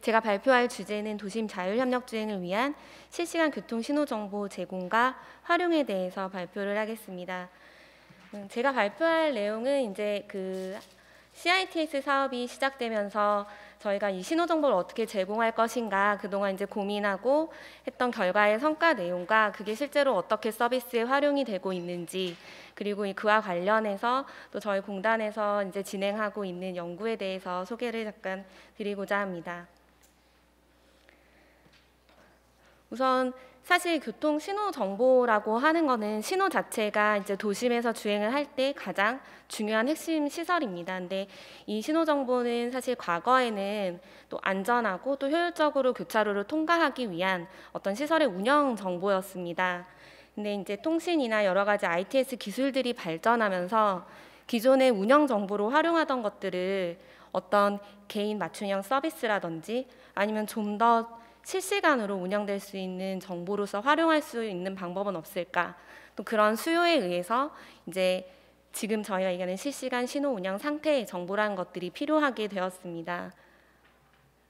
제가 발표할 주제는 도심 자율협력주행을 위한 실시간 교통 신호 정보 제공과 활용에 대해서 발표를 하겠습니다. 제가 발표할 내용은 이제 CITS 사업이 시작되면서 저희가 이 신호 정보를 어떻게 제공할 것인가 그동안 이제 고민하고 했던 결과의 성과 내용과 그게 실제로 어떻게 서비스에 활용이 되고 있는지, 그리고 그와 관련해서 또 저희 공단에서 이제 진행하고 있는 연구에 대해서 소개를 잠깐 드리고자 합니다. 우선 사실 교통 신호 정보라고 하는 거는 신호 자체가 이제 도심에서 주행을 할 때 가장 중요한 핵심 시설입니다. 근데 이 신호 정보는 사실 과거에는 또 안전하고 또 효율적으로 교차로를 통과하기 위한 어떤 시설의 운영 정보였습니다. 근데 이제 통신이나 여러 가지 ITS 기술들이 발전하면서 기존의 운영 정보로 활용하던 것들을 어떤 개인 맞춤형 서비스라든지 아니면 좀 더 실시간으로 운영될 수 있는 정보로서 활용할 수 있는 방법은 없을까? 또 그런 수요에 의해서 이제 지금 저희가 얘기하는 실시간 신호 운영 상태의 정보라는 것들이 필요하게 되었습니다.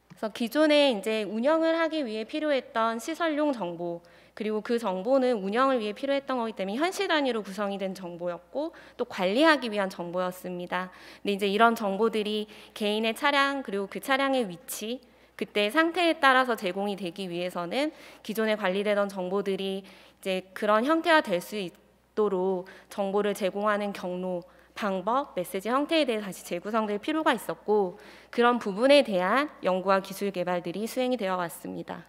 그래서 기존에 이제 운영을 하기 위해 필요했던 시설용 정보, 그리고 그 정보는 운영을 위해 필요했던 거기 때문에 현시 단위로 구성이 된 정보였고 또 관리하기 위한 정보였습니다. 근데 이제 이런 정보들이 개인의 차량 그리고 그 차량의 위치, 그때 상태에 따라서 제공이 되기 위해서는 기존에 관리되던 정보들이 이제 그런 형태가 될 수 있도록 정보를 제공하는 경로, 방법, 메시지 형태에 대해 다시 재구성될 필요가 있었고, 그런 부분에 대한 연구와 기술 개발들이 수행이 되어 왔습니다.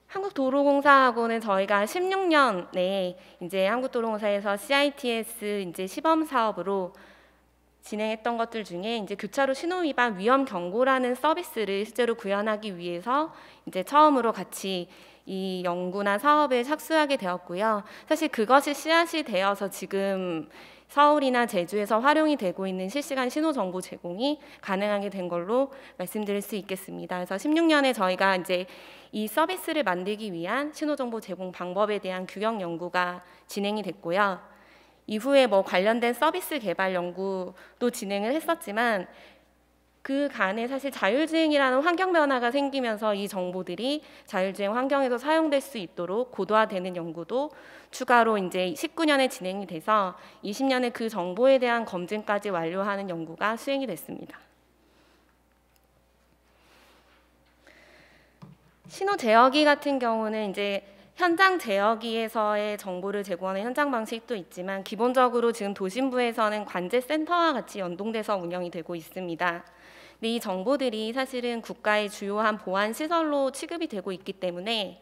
한국도로공사하고는 저희가 16년에 이제 한국도로공사에서 CITS 이제 시범 사업으로 진행했던 것들 중에 이제 교차로 신호 위반 위험 경고라는 서비스를 실제로 구현하기 위해서 이제 처음으로 같이 이 연구나 사업에 착수하게 되었고요. 사실 그것이 씨앗이 되어서 지금 서울이나 제주에서 활용이 되고 있는 실시간 신호 정보 제공이 가능하게 된 걸로 말씀드릴 수 있겠습니다. 그래서 16년에 저희가 이제 이 서비스를 만들기 위한 신호 정보 제공 방법에 대한 규격 연구가 진행이 됐고요. 이후에 관련된 서비스 개발 연구도 진행을 했었지만 그 간에 사실 자율주행이라는 환경 변화가 생기면서 이 정보들이 자율주행 환경에서 사용될 수 있도록 고도화되는 연구도 추가로 이제 19년에 진행이 돼서 20년에 그 정보에 대한 검증까지 완료하는 연구가 수행이 됐습니다. 신호 제어기 같은 경우는 이제 현장 제어기에서의 정보를 제공하는 현장 방식도 있지만 기본적으로 지금 도심부에서는 관제센터와 같이 연동돼서 운영이 되고 있습니다. 근데 이 정보들이 사실은 국가의 주요한 보안 시설로 취급이 되고 있기 때문에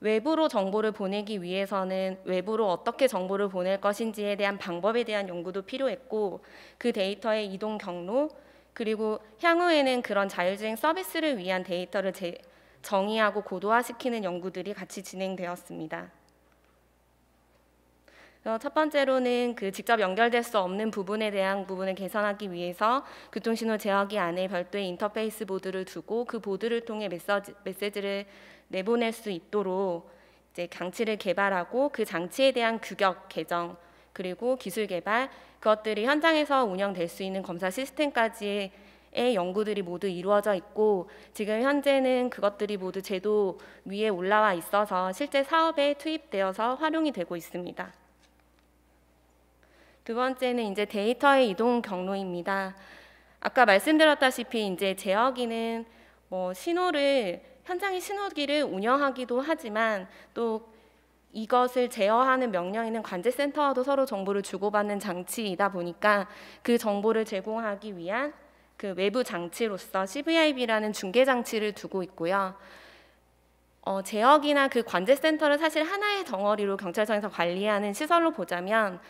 외부로 정보를 보내기 위해서는 외부로 어떻게 정보를 보낼 것인지에 대한 방법에 대한 연구도 필요했고, 그 데이터의 이동 경로, 그리고 향후에는 그런 자율주행 서비스를 위한 데이터를 정의하고 고도화시키는 연구들이 같이 진행되었습니다. 첫 번째로는 직접 연결될 수 없는 부분에 대한 부분을 개선하기 위해서 교통신호 제어기 안에 별도의 인터페이스 보드를 두고 그 보드를 통해 메시지를 내보낼 수 있도록 이제 장치를 개발하고 그 장치에 대한 규격 개정 그리고 기술 개발, 그것들이 현장에서 운영될 수 있는 검사 시스템까지 의 연구들이 모두 이루어져 있고, 지금 현재는 그것들이 모두 제도 위에 올라와 있어서 실제 사업에 투입되어서 활용이 되고 있습니다. 두 번째는 이제 데이터의 이동 경로입니다. 아까 말씀드렸다시피 이제 제어기는 신호를 현장의 신호기를 운영하기도 하지만 또 이것을 제어하는 명령에는 관제센터와도 서로 정보를 주고받는 장치이다 보니까 그 정보를 제공하기 위한 그 외부 장치로서 CVIB라는 중계 장치를 두고 있고요. 제어기나 그 관제센터를 사실 하나의 덩어리로 경찰청에서 관리하는 시설로 보자면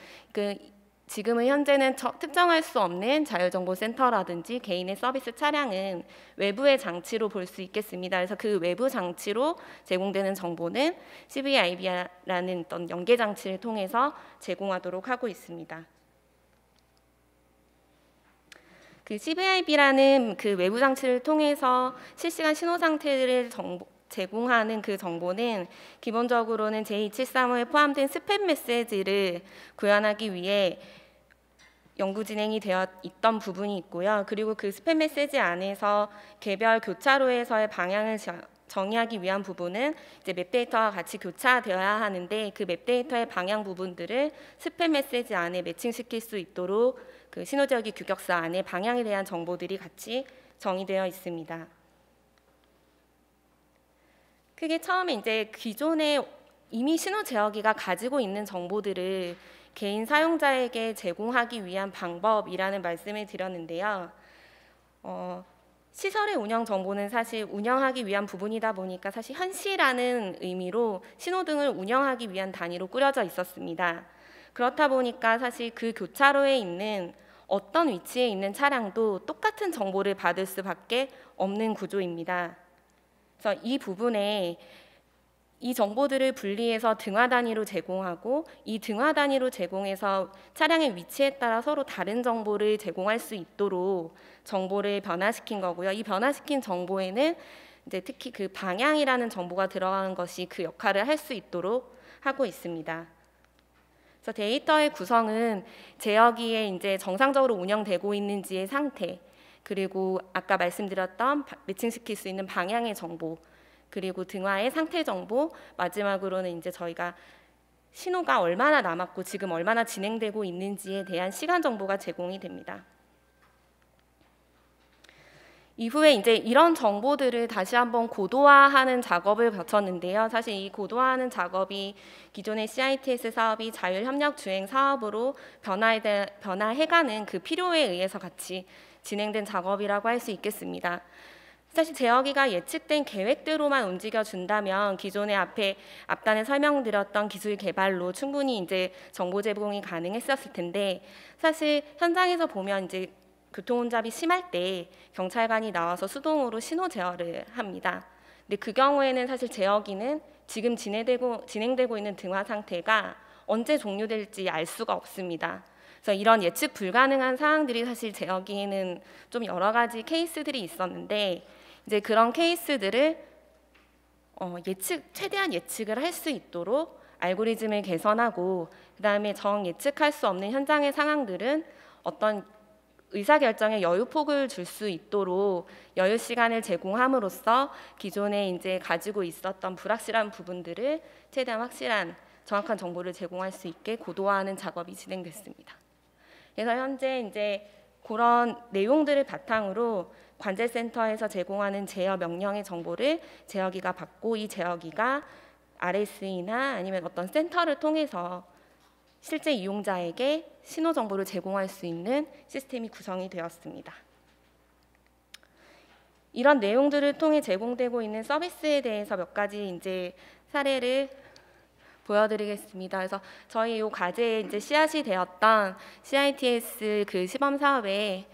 지금은 현재는 특정할 수 없는 자율정보센터라든지 개인의 서비스 차량은 외부의 장치로 볼 수 있겠습니다. 그래서 그 외부 장치로 제공되는 정보는 CVIB라는 어떤 연계 장치를 통해서 제공하도록 하고 있습니다. 그 CVIB라는 그 외부 장치를 통해서 실시간 신호 상태를 제공하는 그 정보는 기본적으로는 J273호에 포함된 스팸 메시지를 구현하기 위해 연구 진행이 되어 있던 부분이 있고요. 그리고 그 스팸 메시지 안에서 개별 교차로에서의 방향을 정의하기 위한 부분은 이제 맵 데이터와 같이 교차되어야 하는데, 그 맵 데이터의 방향 부분들을 스팸 메시지 안에 매칭시킬 수 있도록 그 신호지역이 규격서 안에 방향에 대한 정보들이 같이 정의되어 있습니다. 크게 처음에 이제 기존에 이미 신호제어기가 가지고 있는 정보들을 개인 사용자에게 제공하기 위한 방법이라는 말씀을 드렸는데요. 시설의 운영 정보는 사실 운영하기 위한 부분이다 보니까 사실 현시라는 의미로 신호등을 운영하기 위한 단위로 꾸려져 있었습니다. 그렇다 보니까 사실 그 교차로에 있는 어떤 위치에 있는 차량도 똑같은 정보를 받을 수밖에 없는 구조입니다. 그래서 이 부분에 이 정보들을 분리해서 등화 단위로 제공하고, 이 등화 단위로 제공해서 차량의 위치에 따라 서로 다른 정보를 제공할 수 있도록 정보를 변화시킨 거고요. 이 변화시킨 정보에는 이제 특히 그 방향이라는 정보가 들어가는 것이 그 역할을 할 수 있도록 하고 있습니다. 그래서 데이터의 구성은 제어기에 이제 정상적으로 운영되고 있는지의 상태, 그리고 아까 말씀드렸던 매칭시킬 수 있는 방향의 정보, 그리고 등화의 상태 정보, 마지막으로는 이제 저희가 신호가 얼마나 남았고 지금 얼마나 진행되고 있는지에 대한 시간 정보가 제공이 됩니다. 이후에 이제 이런 정보들을 다시 한번 고도화하는 작업을 거쳤는데요. 사실 이 고도화하는 작업이 기존의 CITS 사업이 자율협력 주행 사업으로 변화해가는 그 필요에 의해서 같이 진행된 작업이라고 할 수 있겠습니다. 사실 제어기가 예측된 계획대로만 움직여준다면 기존의 앞단에 설명드렸던 기술 개발로 충분히 이제 정보 제공이 가능했었을 텐데, 사실 현장에서 보면 이제 교통혼잡이 심할 때 경찰관이 나와서 수동으로 신호 제어를 합니다. 근데 그 경우에는 사실 제어기는 지금 진행되고 있는 등화 상태가 언제 종료될지 알 수가 없습니다. 그래서 이런 예측 불가능한 사항들이 사실 제어기에는 좀 여러 가지 케이스들이 있었는데, 이제 그런 케이스들을 최대한 예측을 할 수 있도록 알고리즘을 개선하고, 그다음에 예측할 수 없는 현장의 상황들은 어떤 의사결정에 여유폭을 줄 수 있도록 여유 시간을 제공함으로써 기존에 이제 가지고 있었던 불확실한 부분들을 최대한 확실한 정확한 정보를 제공할 수 있게 고도화하는 작업이 진행됐습니다. 그래서 현재 이제 그런 내용들을 바탕으로 관제센터에서 제공하는 제어 명령의 정보를 제어기가 받고, 이 제어기가 RSE나 아니면 어떤 센터를 통해서 실제 이용자에게 신호 정보를 제공할 수 있는 시스템이 구성이 되었습니다. 이런 내용들을 통해 제공되고 있는 서비스에 대해서 몇 가지 이제 사례를 보여드리겠습니다. 그래서 저희 이 과제에 이제 씨앗이 되었던 CITS 그 시범 사업의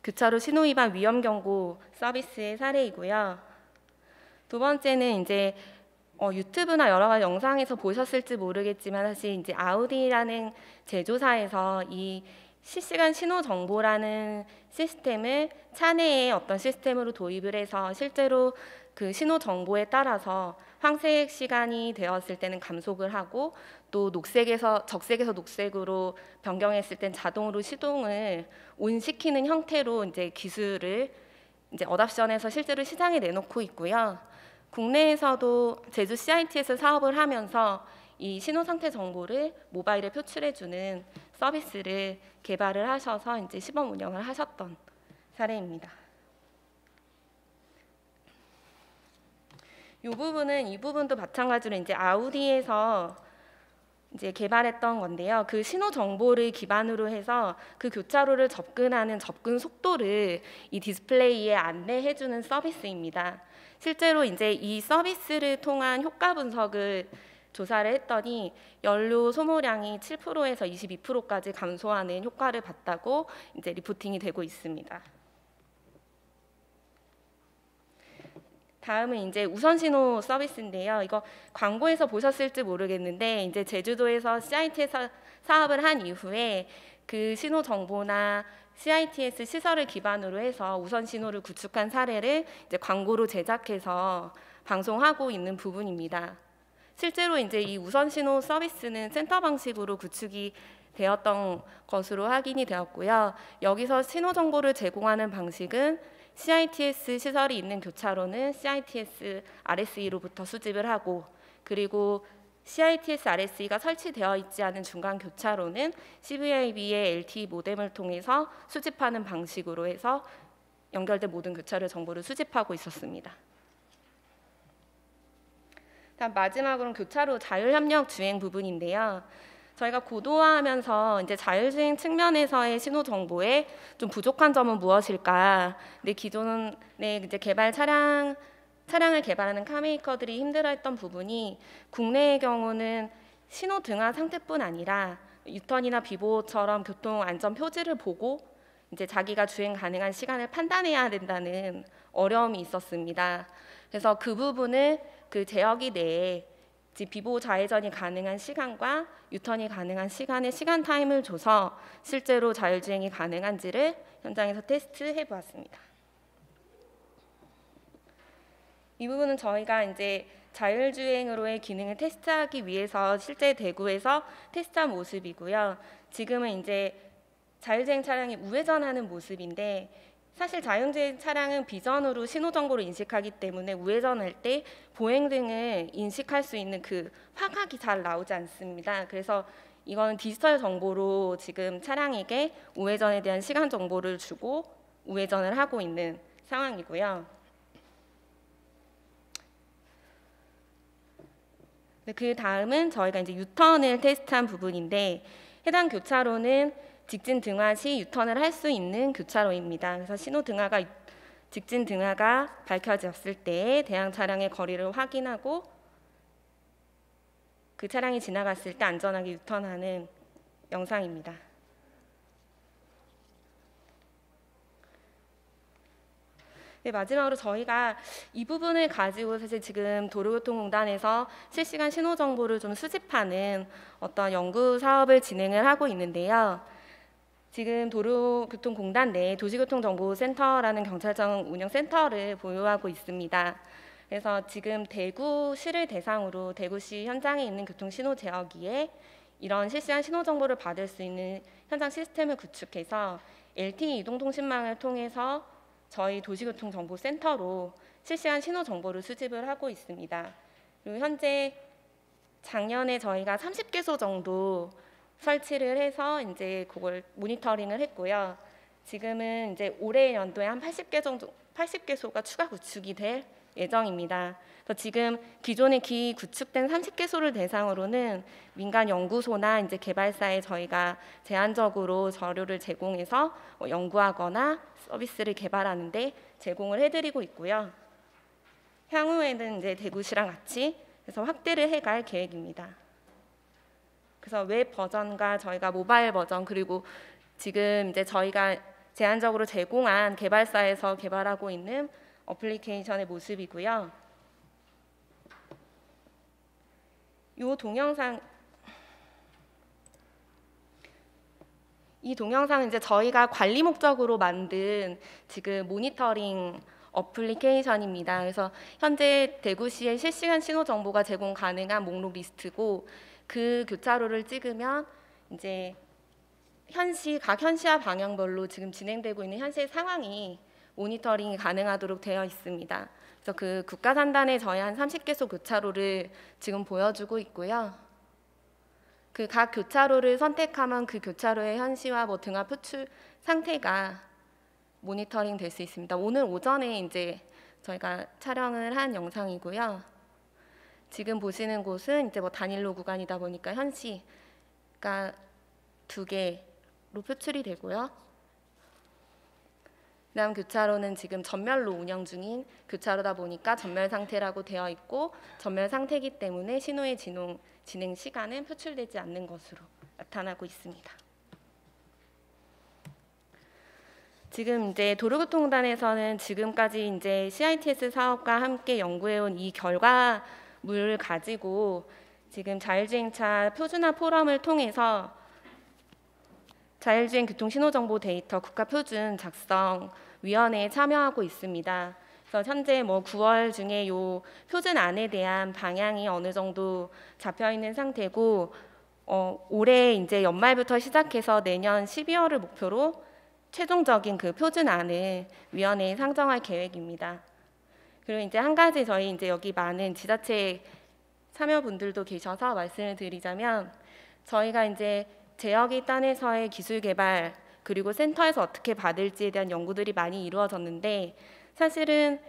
교차로 신호 위반 위험 경고 서비스의 사례이고요. 두 번째는 이제 유튜브나 여러 가지 영상에서 보셨을지 모르겠지만 사실 이제 아우디라는 제조사에서 이 실시간 신호 정보라는 시스템을 차내에 어떤 시스템으로 도입을 해서 실제로 그 신호 정보에 따라서 황색 시간이 되었을 때는 감속을 하고, 또 적색에서 녹색으로 변경했을 땐 자동으로 시동을 온시키는 형태로 이제 기술을 이제 어답션에서 실제로 시장에 내놓고 있고요. 국내에서도 제주 CIT에서 사업을 하면서 이 신호 상태 정보를 모바일에 표출해주는 서비스를 개발을 하셔서 이제 시범 운영을 하셨던 사례입니다. 이 부분도 마찬가지로 이제 아우디에서 이제 개발했던 건데요. 그 신호 정보를 기반으로 해서 그 교차로를 접근하는 접근 속도를 이 디스플레이에 안내해주는 서비스입니다. 실제로 이제 이 서비스를 통한 효과 분석을 조사를 했더니 연료 소모량이 7%에서 22%까지 감소하는 효과를 봤다고 이제 리포팅이 되고 있습니다. 다음은 이제 우선 신호 서비스인데요. 이거 광고에서 보셨을지 모르겠는데 이제 제주도에서 CIT에서 사업을 한 이후에 그 신호 정보나 CITS 시설을 기반으로 해서 우선 신호를 구축한 사례를 이제 광고로 제작해서 방송하고 있는 부분입니다. 실제로 이제 이 우선 신호 서비스는 센터 방식으로 구축이 되었던 것으로 확인이 되었고요. 여기서 신호 정보를 제공하는 방식은 CITS 시설이 있는 교차로는 CITS RSE로부터 수집을 하고, 그리고 CITS RSE가 설치되어 있지 않은 중간 교차로는 CVIB의 LTE 모뎀을 통해서 수집하는 방식으로 해서 연결된 모든 교차로 정보를 수집하고 있었습니다. 다음 마지막으로는 교차로 자율협력 주행 부분인데요. 저희가 고도화하면서 이제 자율주행 측면에서의 신호 정보에 좀 부족한 점은 무엇일까? 근데 기존에 이제 차량을 개발하는 카메이커들이 힘들어했던 부분이, 국내의 경우는 신호 등화 상태뿐 아니라 유턴이나 비보호처럼 교통 안전 표지를 보고 이제 자기가 주행 가능한 시간을 판단해야 된다는 어려움이 있었습니다. 그래서 그 부분을 그 제어기 내에 비보호 좌회전이 가능한 시간과 유턴이 가능한 시간의 시간 타임을 줘서 실제로 자율주행이 가능한지를 현장에서 테스트해 보았습니다. 이 부분은 저희가 이제 자율주행으로의 기능을 테스트하기 위해서 실제 대구에서 테스트한 모습이고요. 지금은 이제 자율주행 차량이 우회전하는 모습인데, 사실 자율주행 차량은 비전으로 신호 정보를 인식하기 때문에 우회전할 때 보행등을 인식할 수 있는 그 화각이 잘 나오지 않습니다. 그래서 이거는 디지털 정보로 지금 차량에게 우회전에 대한 시간 정보를 주고 우회전을 하고 있는 상황이고요. 그 다음은 저희가 이제 유턴을 테스트한 부분인데, 해당 교차로는 직진 등화 시 유턴을 할 수 있는 교차로입니다. 그래서 직진 등화가 밝혀졌을 때 대형 차량의 거리를 확인하고 그 차량이 지나갔을 때 안전하게 유턴하는 영상입니다. 네, 마지막으로 저희가 이 부분을 가지고 사실 지금 도로교통공단에서 실시간 신호 정보를 좀 수집하는 어떤 연구 사업을 진행을 하고 있는데요. 지금 도로교통공단 내에 도시교통정보센터라는 경찰청 운영센터를 보유하고 있습니다. 그래서 지금 대구시를 대상으로 대구시 현장에 있는 교통신호 제어기에 이런 실시간 신호 정보를 받을 수 있는 현장 시스템을 구축해서 LTE 이동통신망을 통해서 저희 도시교통정보센터로 실시간 신호 정보를 수집을 하고 있습니다. 그리고 현재 작년에 저희가 30개소 정도 설치를 해서 이제 그걸 모니터링을 했고요. 지금은 이제 올해 연도에 한 80개소가 추가 구축이 될 예정입니다. 그래서 지금 기존에 구축된 30개소를 대상으로는 민간 연구소나 이제 개발사에 저희가 제한적으로 자료를 제공해서 연구하거나 서비스를 개발하는데 제공을 해드리고 있고요. 향후에는 이제 대구시랑 같이 그래서 확대를 해갈 계획입니다. 그래서 웹 버전과 저희가 모바일 버전, 그리고 지금 이제 저희가 제한적으로 제공한 개발사에서 개발하고 있는 어플리케이션의 모습이고요. 이 동영상은 이제 저희가 관리 목적으로 만든 지금 모니터링 어플리케이션입니다. 그래서 현재 대구시의 실시간 신호 정보가 제공 가능한 목록 리스트고, 그 교차로를 찍으면 이제 각 현시와 방향별로 지금 진행되고 있는 현실 상황이 모니터링이 가능하도록 되어 있습니다. 그래서 그 국가산단에 저희 한 30개소 교차로를 지금 보여주고 있고요. 그 각 교차로를 선택하면 그 교차로의 현시와 등화 표출 상태가 모니터링 될 수 있습니다. 오늘 오전에 이제 저희가 촬영을 한 영상이고요. 지금 보시는 곳은 이제 단일로 구간이다 보니까 현시가 2개로 표출이 되고요. 그다음 교차로는 지금 전멸로 운영 중인 교차로다 보니까 전멸 상태라고 되어 있고, 전멸 상태이기 때문에 신호의 진행 시간은 표출되지 않는 것으로 나타나고 있습니다. 지금 이제 도로교통공단에서는 지금까지 이제 CITS 사업과 함께 연구해온 이 결과물을 가지고 지금 자율주행차 표준화 포럼을 통해서 자율주행 교통신호정보 데이터 국가표준 작성위원회에 참여하고 있습니다. 그래서 현재 9월 중에 이 표준안에 대한 방향이 어느 정도 잡혀 있는 상태고, 올해 이제 연말부터 시작해서 내년 12월을 목표로 최종적인 그 표준안을 위원회에 상정할 계획입니다. 그리고 이제 한 가지 저희 이제 여기 많은 지자체 참여분들도 계셔서 말씀을 드리자면, 저희가 이제 제어기 단에서의 기술 개발 그리고 센터에서 어떻게 받을지에 대한 연구들이 많이 이루어졌는데, 사실은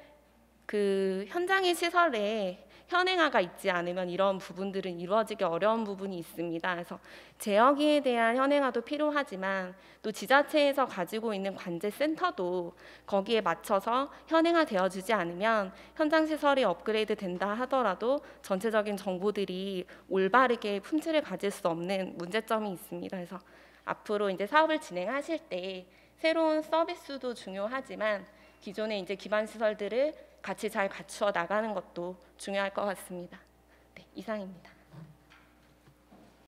그 현장의 시설에 현행화가 있지 않으면 이런 부분들은 이루어지기 어려운 부분이 있습니다. 그래서 제어기에 대한 현행화도 필요하지만 또 지자체에서 가지고 있는 관제 센터도 거기에 맞춰서 현행화되어 주지 않으면 현장 시설이 업그레이드 된다 하더라도 전체적인 정보들이 올바르게 품질을 가질 수 없는 문제점이 있습니다. 그래서 앞으로 이제 사업을 진행하실 때 새로운 서비스도 중요하지만 기존의 이제 기반 시설들을 같이 잘 갖추어 나가는 것도 중요할 것 같습니다. 네, 이상입니다.